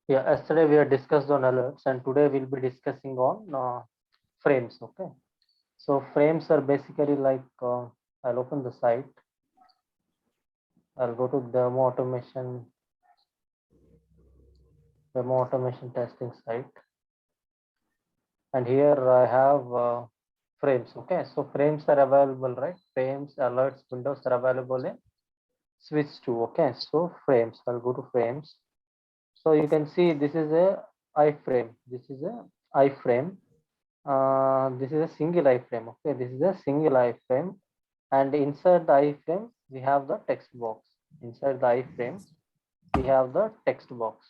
Yeah, yesterday we had discussed on alerts, and today we'll be discussing on frames. Okay, so frames are basically like I'll open the site. I'll go to demo automation testing site, and here I have frames. Okay, so frames are available, right? Frames, alerts, windows are available in switch to. Okay, so frames. I'll go to frames. So you can see this is a iframe. This is a iframe. This is a single iframe. Okay, this is a single iframe, and inside the iframe we have the text box. Inside the iframe we have the text box,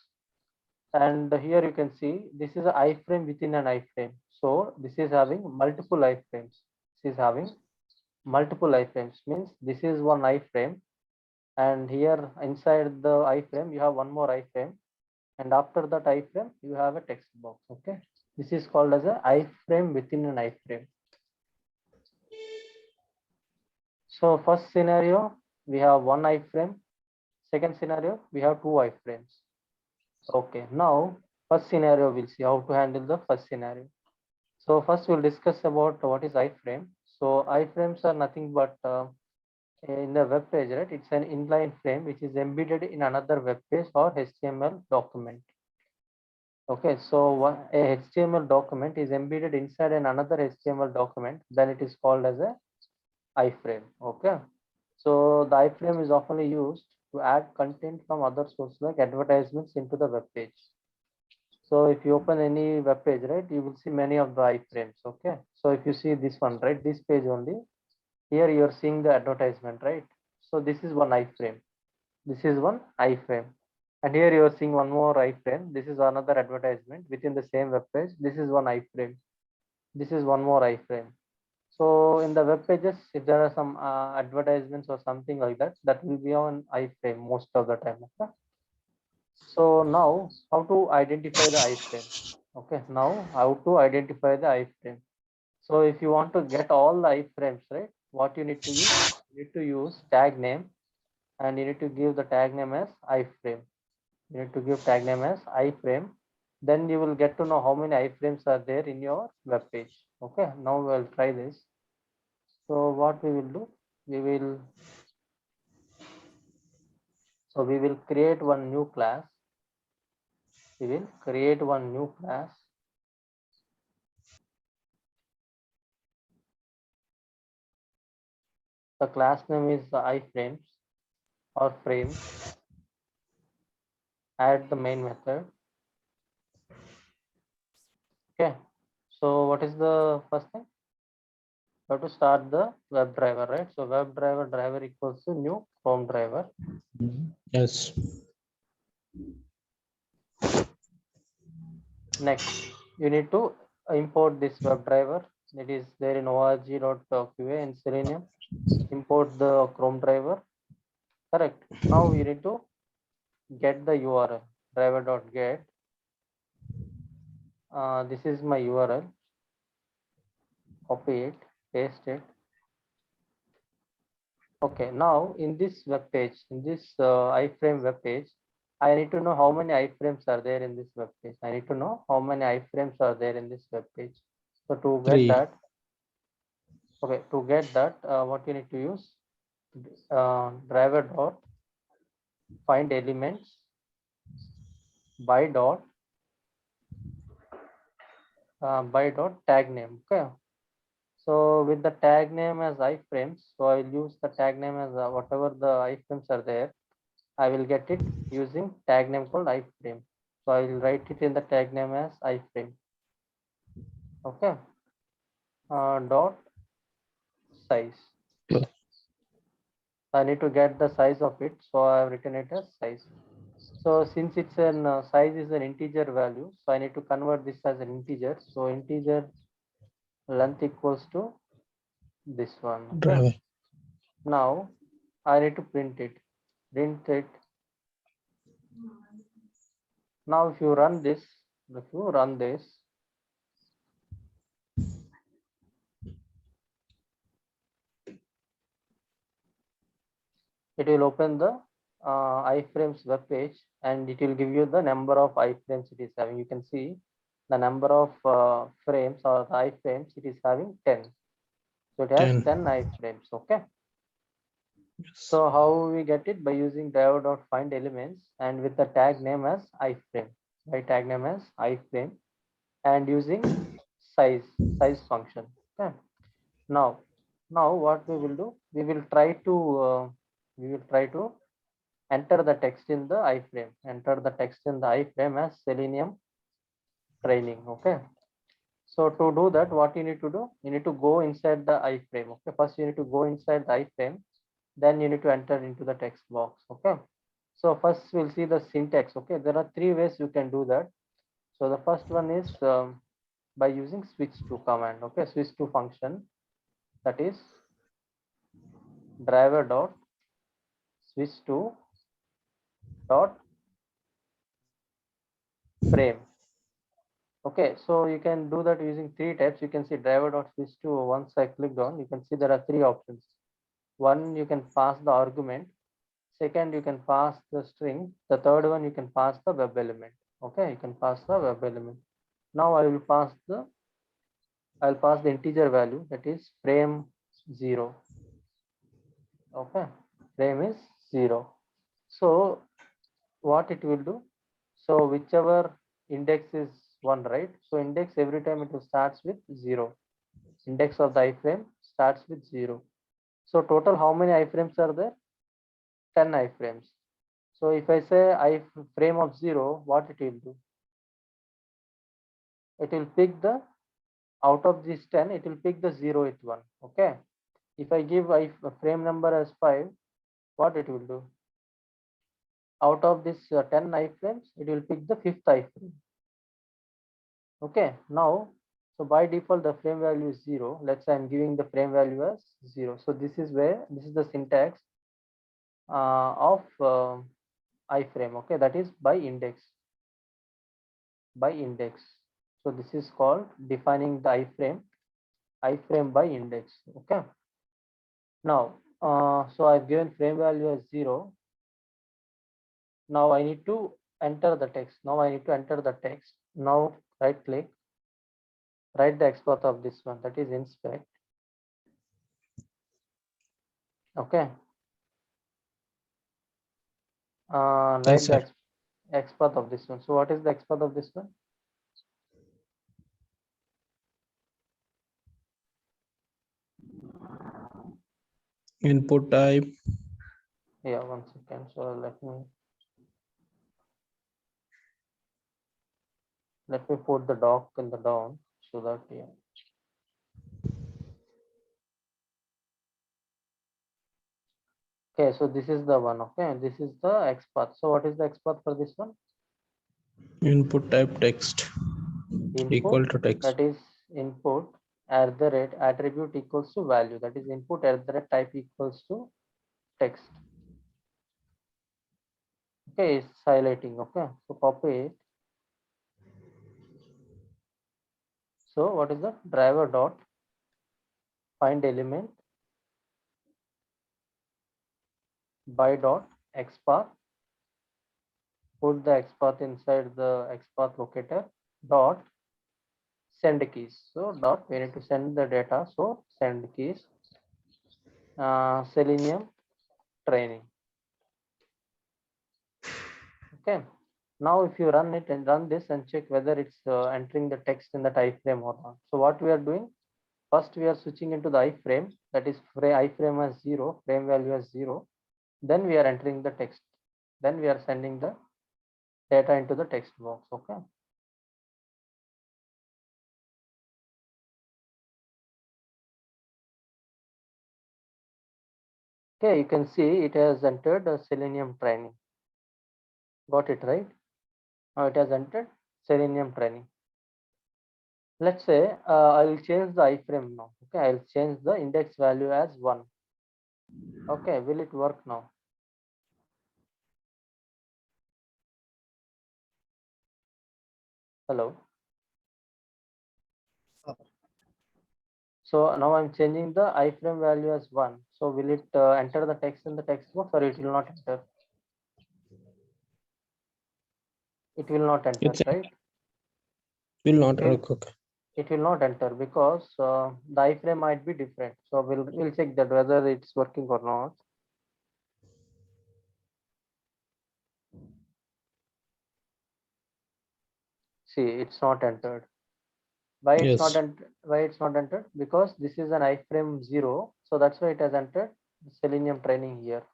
and here you can see this is an iframe within an iframe. So this is having multiple iframes. This is having multiple iframes, means this is one iframe, and here inside the iframe you have one more iframe, and after that iframe you have a text box. Okay, this is called as a iframe within an iframe. So first scenario, we have one iframe. Second scenario, we have two iframes. Okay, now first scenario, we'll see how to handle the first scenario. So first we'll discuss about what is iframe. So iframes are nothing but in the web page, right? It's an inline frame which is embedded in another web page or HTML document. Okay, so a HTML document is embedded inside another HTML document, then it is called as a iframe. Okay, so the iframe is often used to add content from other sources like advertisements into the web page. So if you open any web page, right, you will see many of the iframes. Okay, so if you see this one, right, this page only, here you are seeing the advertisement, right? So this is one iframe. This is one iframe, and here you are seeing one more iframe. This is another advertisement within the same web page. This is one iframe. This is one more iframe. So in the web pages, if there are some advertisements or something like that, that will be on iframe most of the time. Okay. So now how to identify the iframe? Okay. Now how to identify the iframe? So if you want to get all the iframes, right, what you need to use? You need to use tag name, and you need to give the tag name as iframe. You need to give tag name as iframe. Then you will get to know how many iframes are there in your web page. Okay. Now we'll try this. So what we will do, we will we will create one new class. We will create one new class. The class name is the iframes or frames. Add the main method. Okay. So what is the first thing? We have to start the WebDriver, right? So WebDriver equals to new Chrome driver. Yes. Next, you need to import this WebDriver. It is there in org.qa in Selenium. Import the Chrome driver. Correct. Now you need to get the URL driver.get. This is my URL. Copy it, paste it. Okay, now in this web page, in this iframe web page, I need to know how many iframes are there in this web page. I need to know how many iframes are there in this web page. So to get 3. that, okay, to get that, what you need to use, driver dot find elements by dot tag name. Okay, so with the tag name as iframes, so I will use the tag name as whatever the iframes are there. I will get it using tag name called iframe. So I will write it in the tag name as iframe. Okay. Dot size. I need to get the size of it, so I have written it as size. So since it's an size is an integer value, so I need to convert this as an integer. So integer length equals to this one. Okay. Driver. Now I need to print it. Print it. Now if you run this, it will open the iframes web page, and it will give you the number of iframes it is having. You can see the number of frames or the iframes it is having 10. So it has 10 iframes. Okay. So how we get it? By using diode.find elements and with the tag name as iframe. By tag name as iframe and using size function. Okay. Now what we will do? We will try to enter the text in the iframe. Enter the text in the iframe as Selenium training. Okay. So to do that, what you need to do? You need to go inside the iframe. Okay. First, you need to go inside the iframe. Then you need to enter into the text box. Okay. So first we'll see the syntax. Okay. There are three ways you can do that. So the first one is by using switch to command. Okay. Switch to function, that is driver dot switch to dot frame. Okay, so you can do that using three types. You can see driver dot switch to. Once I clicked on, you can see there are three options. One, you can pass the argument. Second, you can pass the string. The third one, you can pass the web element. Okay, you can pass the web element. Now I'll pass the integer value, that is frame 0. Okay, frame is 0. So what it will do? So whichever index is 1, right? So index every time it will starts with 0. Index of the iframe starts with 0. So total how many iframes are there? 10 iframes. So if I say iframe of 0, what it will do? It will pick the, out of this 10, it will pick the 0th one. Okay. If I give frame number as 5, what it will do? Out of this 10 iframes, it will pick the 5th iframe. Okay. Now, so by default, the frame value is 0. Let's say I'm giving the frame value as 0. So this is the syntax of iframe. Okay, that is by index. So this is called defining the iframe by index. Okay. Now, so I've given frame value as 0. Now I need to enter the text. Now right click, write the XPath of this one, that is inspect. Okay. Write the XPath of this one. So what is the XPath of this one? Input type. Yeah, 1 second. So let me put the doc in the down so that, yeah. Okay, so this is the one. Okay, this is the XPath. So what is the XPath for this one? Input type text equal to text. That is input @ attribute equals to value. That is input @ type equals to text. Okay, it's highlighting. Okay, so copy it. So what is the driver dot find element by dot XPath. Put the XPath inside the XPath locator dot send keys. So dot, we need to send the data. So send keys Selenium training. Okay. Now if you run it and run this and check whether it's entering the text in the iframe or not. So what we are doing? First we are switching into the iframe, that is iframe as 0, frame value as 0. Then we are entering the text. Then we are sending the data into the text box. Okay. Okay, you can see it has entered the Selenium training. Got it right? Now it has entered Selenium training. Let's say I'll change the iframe now. Okay, I'll change the index value as 1. Okay, will it work now? Hello. So now I'm changing the iframe value as 1. So will it enter the text in the text box or it will not enter? It will not enter, It's right? will not Will- okay. It will not enter because the iframe might be different. So we'll check that whether it's working or not. See, it's not entered. Why it's not Yes. entered? Why it's not entered? Because this is an iframe 0, so that's why it has entered Selenium training here.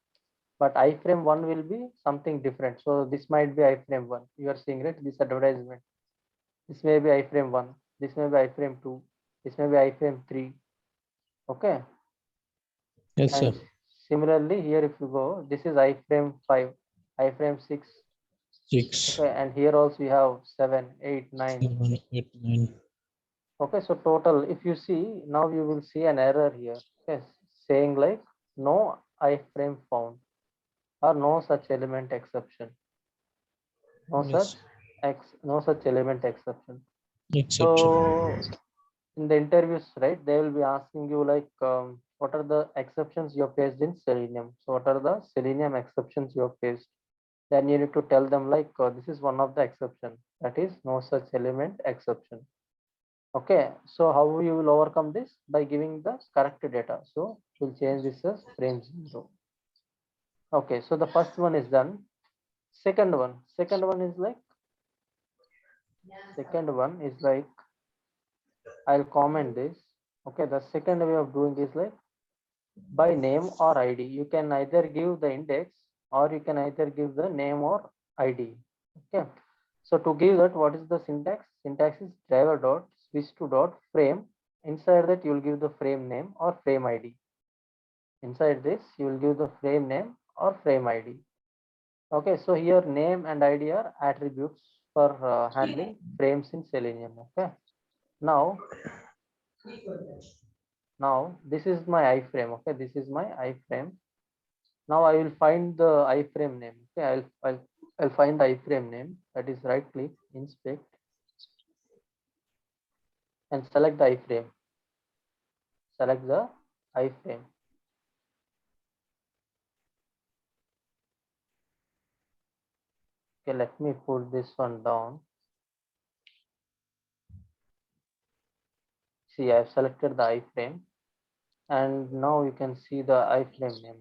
But iframe 1 will be something different. So this might be iframe 1. You are seeing, right, this advertisement. This may be iframe 1. This may be iframe 2. This may be iframe 3. Okay. Yes, sir. And similarly, here if you go, this is iframe 5, iframe 6. 6, Okay, and here also you have 7, 8, 9. 7, 8, 9. Okay, so total, if you see, now you will see an error here. Yes, saying like no iframe found or no such element exception. No such Yes. no such element exception. Exception. So in the interviews, right, they will be asking you like what are the exceptions you have faced in Selenium. So what are the Selenium exceptions you have faced? Then you need to tell them like this is one of the exception, that is no such element exception. Okay, so how you will overcome this? By giving the correct data. So we'll change this as frame 0. Okay, so the first one is done. Second one is like I'll comment this. Okay, the second way of doing is like by name or ID. You can either give the index or you can either give the name or ID. Okay, so to give that, what is the syntax? Syntax is driver dot switch to dot frame. Inside that you will give the frame name or frame ID. Inside this you will give the frame name or frame ID. Okay, so here name and ID are attributes for handling frames in Selenium. Okay, now this is my iframe. Okay, this is my iframe. Now I will find the iframe name. Okay, I'll find the iframe name. That is right click, inspect, and select the iframe. Select the iframe. Okay, let me put this one down. See, I've selected the iframe, and now you can see the iframe name.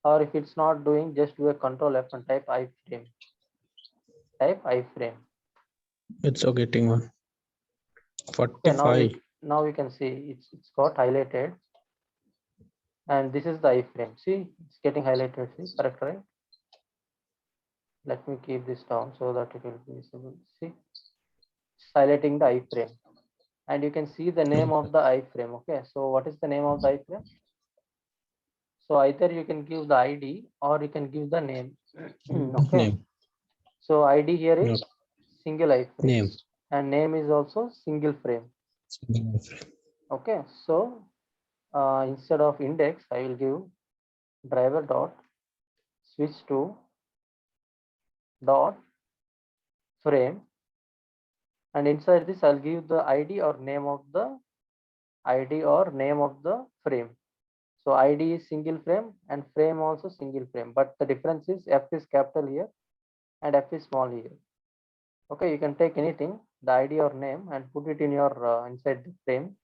Or if it's not doing, just do a control F and type iframe. Type iframe. It's okay, getting one. Okay, 45. now we can see it's got highlighted, and this is the iframe. See, it's getting highlighted. See, correct, right? Let me keep this down so that it will be visible. See, it's highlighting the iframe, and you can see the name of the iframe. Okay, so what is the name of the iframe? So either you can give the ID or you can give the name. Okay, Name. so ID here is Okay. single iframe, Name. and name is also single frame. Okay, so instead of index, I will give driver dot switch to dot frame, and inside this I'll give the ID or name of the frame. So ID is single frame and frame also single frame, but the difference is F is capital here and F is small here. Okay, you can take anything, the ID or name, and put it in your inside the frame.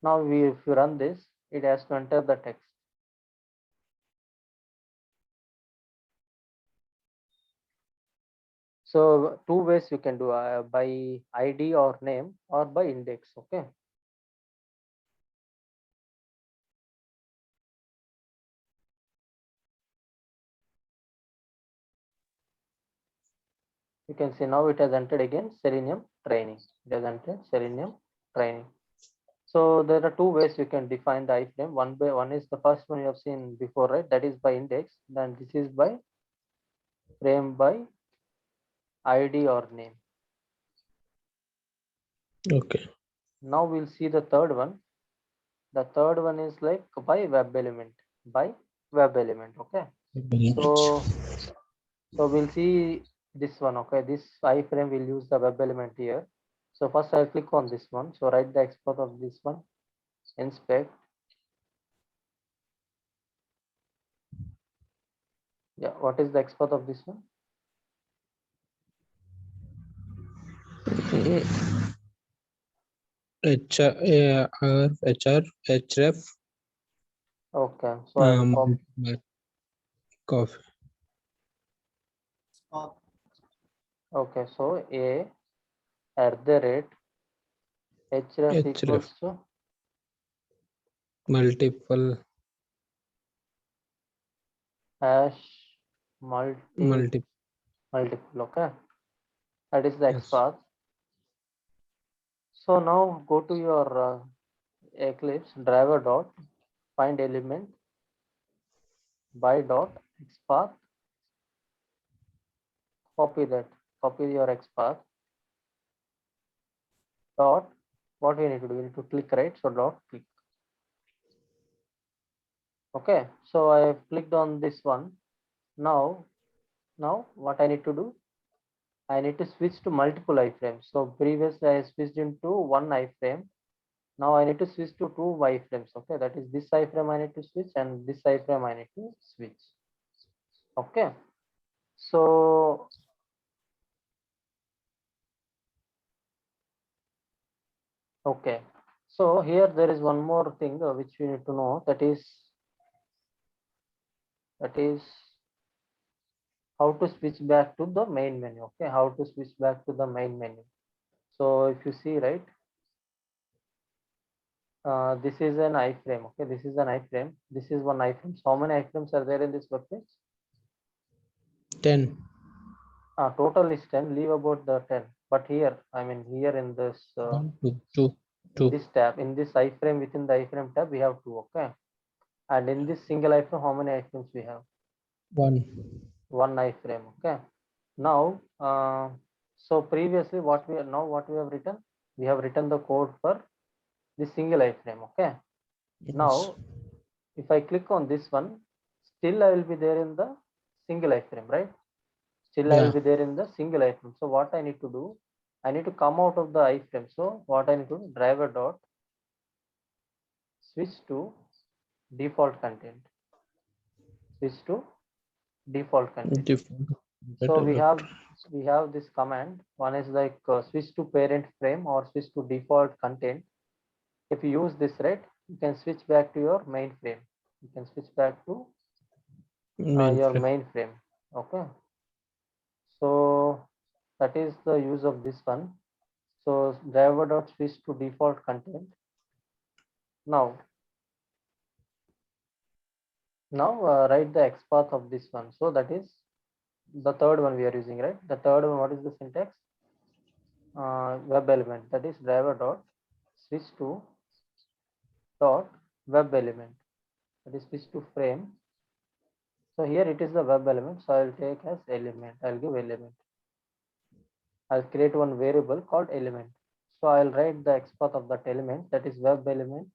Now if you run this, it has to enter the text. So two ways you can do by ID or name or by index. Okay. You can see now it has entered again Selenium training. It has entered Selenium training. So there are two ways you can define the iframe. One is the first one you have seen before, right? That is by index. Then this is by frame by ID or name. Okay. Now we'll see the third one. The third one is like by web element. By web element. Okay. So we'll see this one. Okay, this iframe will use the web element here. So first I'll click on this one. So write the export of this one, inspect, Yeah, what is the X path of this one? href Okay, so I will copy. coffee. Okay, so A at the rate href href equals to multiple hash multiple. multiple. Okay, that is the X Yes. path. So now go to your Eclipse driver dot find element by dot X path. Copy that. Copy your X path dot. What we need to do? We need to click, right? So dot click. Okay, so I have clicked on this one. Now what I need to do? I need to switch to multiple iframes. So previously I switched into one iframe. Now I need to switch to two iframes. Okay, that is this iframe I need to switch and this iframe I need to switch. Okay, so okay, so here there is one more thing which we need to know, that is how to switch back to the main menu. Okay, how to switch back to the main menu. So if you see, right, this is an iframe. Okay, this is an iframe. This is one iframe. So how many iframes are there in this web page? 10. Total is 10. Leave about the 10. But here, I mean, here in this 1, 2, 2, in 2. this tab, in this iframe, within the iframe tab, we have two. Okay, and in this single iframe, how many iframes we have? 1. One iframe. Okay. Now, so previously, what we have written? We have written the code for this single iframe. Okay. Yes. Now, if I click on this one, still I will be there in the single iframe, right? Still I will Yeah. be there in the single iframe. So what I need to do? I need to come out of the iframe. So what I need to do? Driver dot switch to default content. Switch to default content. Default. So Better. we have this command. One is like switch to parent frame or switch to default content. If you use this, right, you can switch back to your main frame. You can switch back to your Mainframe. main frame. Okay, so that is the use of this one. So driver dot switch to default content. Now write the XPath of this one. So that is the third one we are using, right? The third one, what is the syntax? Web element, that is driver dot switch to dot web element, that is switch to frame. So here it is the web element, so I will take as element. I'll give element. I'll create one variable called element. So I'll write the XPath of that element, that is web element.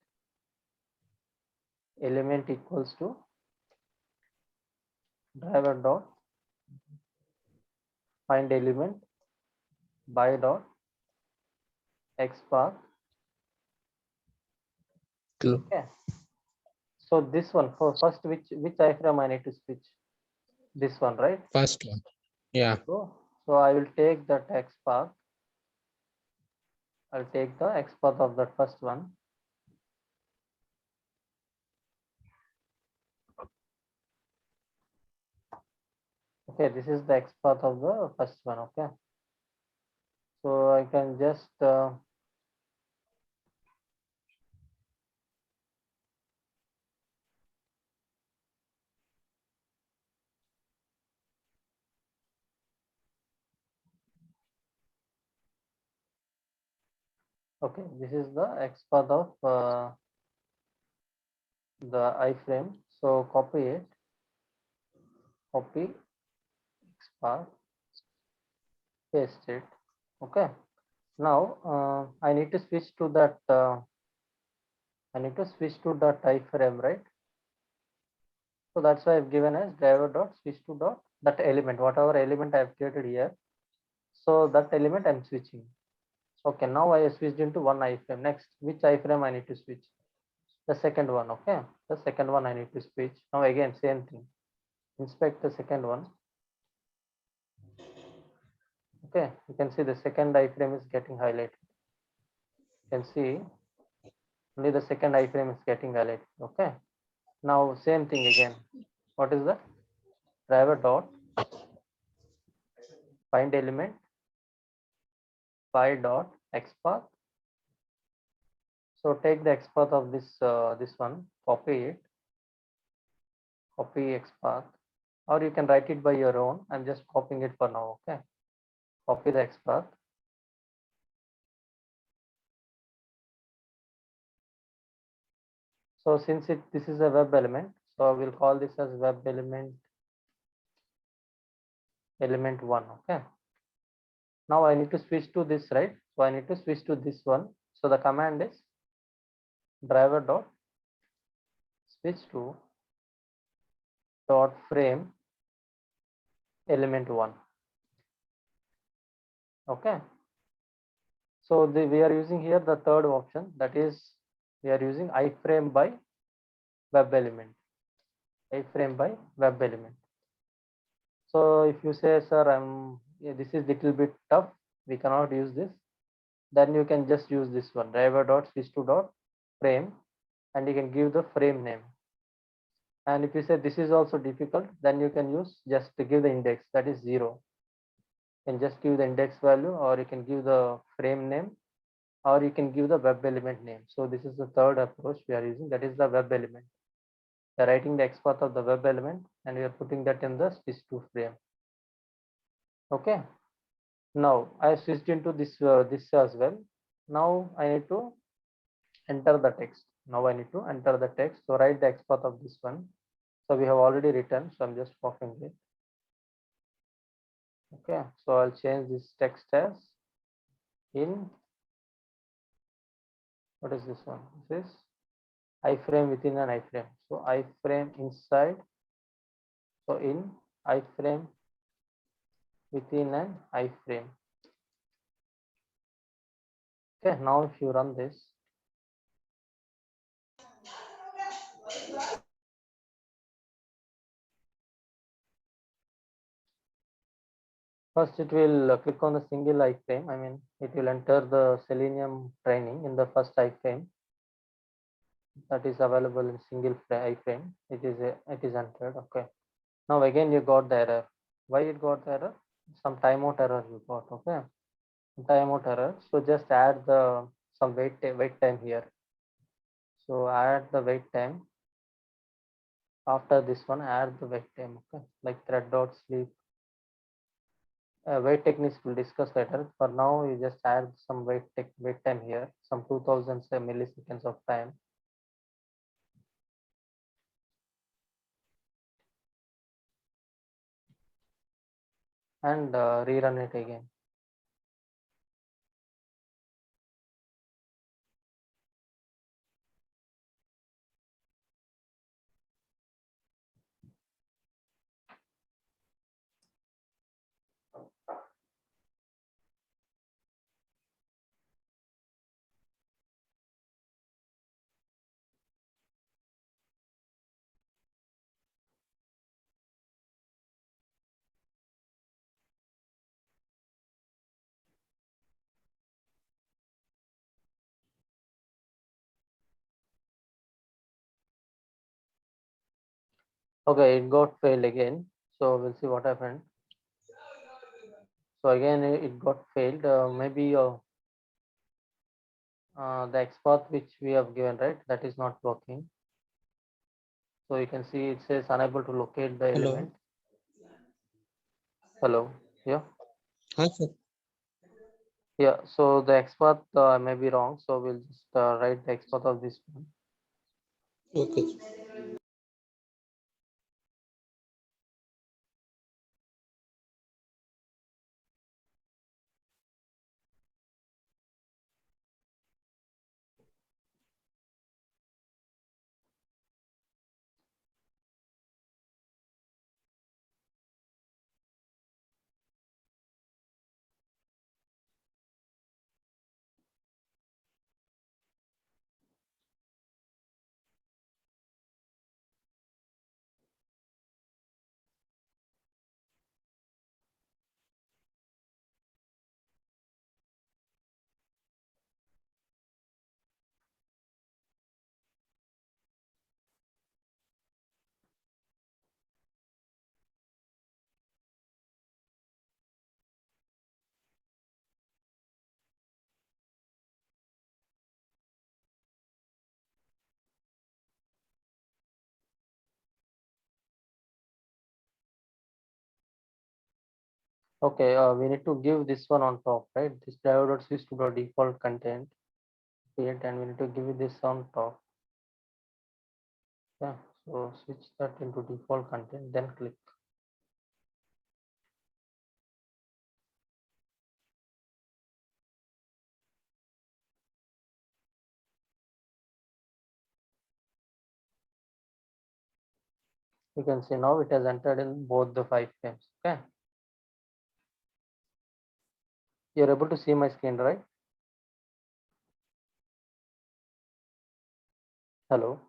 Element equals to driver dot find element by dot XPath. True. Okay. So this one, for first, which iframe I need to switch? This one, right? First one. Yeah. So I will take that XPath. I'll take the XPath of that first one. Okay, this is the XPath of the first one. Okay, so I can just okay, this is the XPath of the iframe. So copy it, copy XPath, paste it. Okay, now I need to switch to that. I need to switch to the iframe, right? So that's why I've given as driver dot switch to dot that element, whatever element I've created here. So that element I'm switching. Okay, now I switched into one iframe. Next, which iframe I need to switch? The second one. Okay, the second one I need to switch. Now again, same thing. Inspect the second one. Okay, you can see the second iframe is getting highlighted. You can see only the second iframe is getting highlighted. Okay, now same thing again. What is that? Driver dot find element phi dot xpath. So take the xpath of this one, copy xpath, or you can write it by your own. I'm just copying it for now. Okay, copy the xpath. So since this is a web element, so I will call this as web element 1. Okay, now I need to switch to this, right? So I need to switch to this one. So the command is driver dot switch to dot frame element 1. Okay, so we are using here the third option, that is we are using iframe by web element. Iframe by web element. So if you say, sir, this is little bit tough, we cannot use this, then you can just use this one, driver dot switch to dot frame, and you can give the frame name. And if you say this is also difficult, then you can use just to give the index, that is 0. You can just give the index value, or you can give the frame name, or you can give the web element name. So this is the third approach we are using, that is the web element. We are writing the xpath of the web element and we are putting that in the switch to frame. Okay, now I switched into this as well. Now I need to enter the text. Now I need to enter the text. So write the xpath of this one. So we have already written, so I'm just copying it. Okay, so I'll change this text as in, what is this one? This is iframe within an iframe. So iframe inside. So in iframe within an iframe. Okay, now if you run this, first it will click on the single iframe. I mean, it will enter the Selenium training in the first iframe that is available in single iframe. It is entered. Okay. Now again you got the error. Why it got the error? Some timeout error you got. Okay. Timeout error. So just add the some wait time here. So add the wait time. After this one, add the wait time. Okay. Like thread dot sleep. Wait techniques we'll discuss later. For now, you just add some wait time here, some 2000 milliseconds of time. And rerun it again. Okay, it got failed again. So we'll see what happened. So again, it got failed. Maybe the XPath which we have given, right? That is not working. So you can see it says unable to locate the Hello. element. Hello. Yeah. Hi, sir. Yeah. So the XPath may be wrong. So we'll just write the XPath of this one. Okay. Okay, we need to give this one on top, right? This diode.switch to the default content. Create, and we need to give it this on top. Yeah, so switch that into default content, then click. You can see now it has entered in both the 5 frames. Okay, you're able to see my screen, right? Hello.